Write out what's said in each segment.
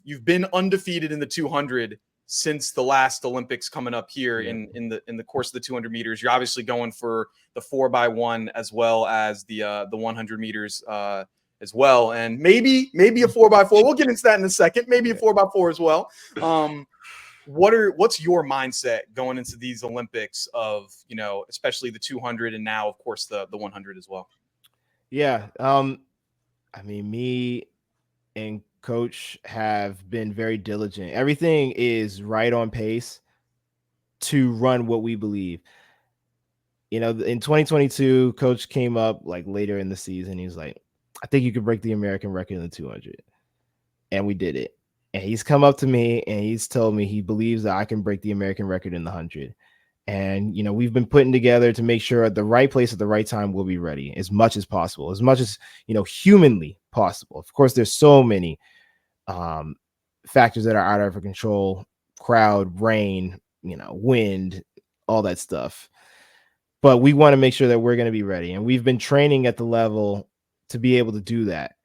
you've been undefeated in the 200 since the last Olympics coming up here in the course of the 200 meters. You're obviously going for the 4x1 as well as the 100 meters as well, and maybe a 4x4. We'll get into that in a second. Maybe a 4x4 as well. What's your mindset going into these Olympics of, you know, especially the 200 and now of course the 100 as well? Yeah. I mean, me and coach have been very diligent. Everything is right on pace to run what we believe. You know, in 2022, coach came up like later in the season. He was like, I think you could break the American record in the 200. And we did it. And he's come up to me and he's told me he believes that I can break the American record in the 100. And, you know, we've been putting together to make sure at the right place at the right time we'll be ready as much as possible, as much as, you know, humanly possible. Of course, there's so many factors that are out of our control: crowd, rain, you know, wind, all that stuff. But we want to make sure that we're going to be ready. And we've been training at the level to be able to do that.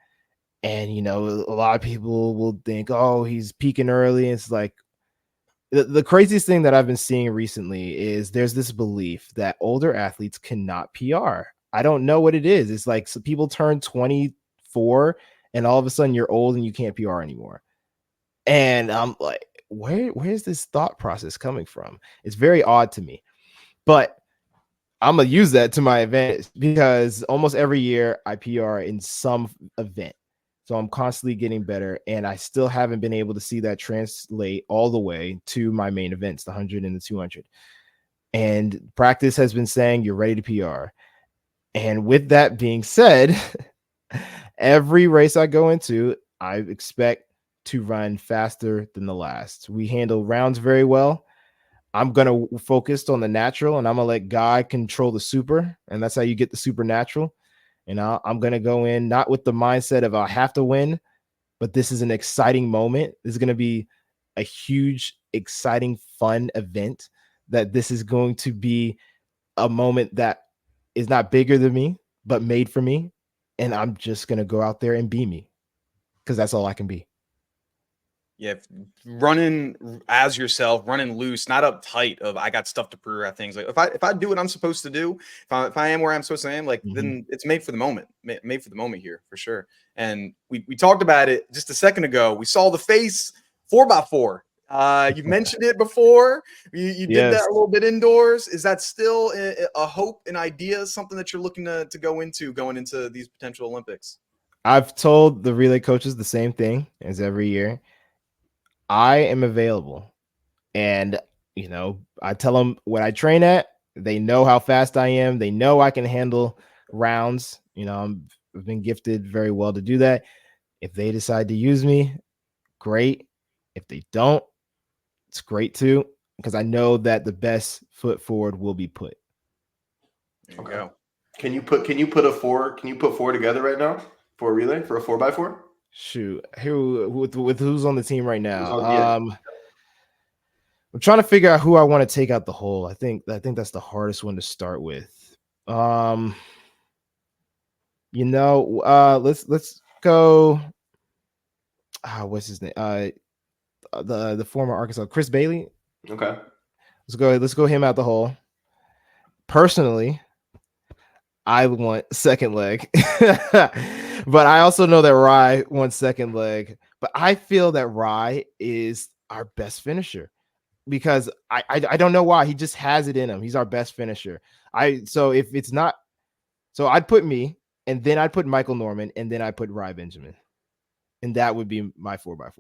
And, you know, a lot of people will think, oh, he's peaking early. It's like the craziest thing that I've been seeing recently is there's this belief that older athletes cannot PR. I don't know what it is. It's like so people turn 24 and all of a sudden you're old and you can't PR anymore. And I'm like, where's this thought process coming from? It's very odd to me. But I'm going to use that to my advantage because almost every year I PR in some event. So I'm constantly getting better, and I still haven't been able to see that translate all the way to my main events, the 100 and the 200. And practice has been saying you're ready to PR. And with that being said, every race I go into, I expect to run faster than the last. We handle rounds very well. I'm going to focus on the natural, and I'm going to let God control the super, and that's how you get the supernatural. And I'm going to go in not with the mindset of I have to win, but this is an exciting moment. This is going to be a huge, exciting, fun event. That this is going to be a moment that is not bigger than me, but made for me. And I'm just going to go out there and be me because that's all I can be. Yeah, running as yourself, running loose, not uptight of I got stuff to prove at things. Like if I do what I'm supposed to do, if I am where I'm supposed to am, like then it's made for the moment, made for the moment here for sure. And we talked about it just a second ago. We saw the face 4x4. You mentioned it before. You did that a little bit indoors. Is that still a hope, an idea, something that you're looking to go into going into these potential Olympics? I've told the relay coaches the same thing as every year. I am available. And, you know, I tell them what I train at. They know how fast I am. They know I can handle rounds. You know, I've been gifted very well to do that. If they decide to use me, great. If they don't, it's great too, because I know that the best foot forward will be put. Okay. Can you put four together right now for a relay for a 4x4? Shoot, with who's on the team right now? I'm trying to figure out who I want to take out the hole. I think that's the hardest one to start with. You know, let's go. What's his name? The former Arkansas, Chris Bailey. Okay. Let's go him out the hole. Personally, I want second leg. But I also know that Rye wants second leg. But I feel that Rye is our best finisher because I don't know why. He just has it in him. He's our best finisher. So if it's not, so I'd put me, and then I'd put Michael Norman, and then I'd put Rye Benjamin. And that would be my 4x4.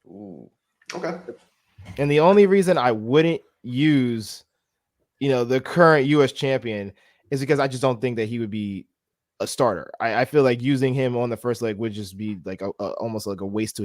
Ooh. Okay. And the only reason I wouldn't use, you know, the current U.S. champion is because I just don't think that he would be a starter. I feel like using him on the first leg would just be like almost like a waste to his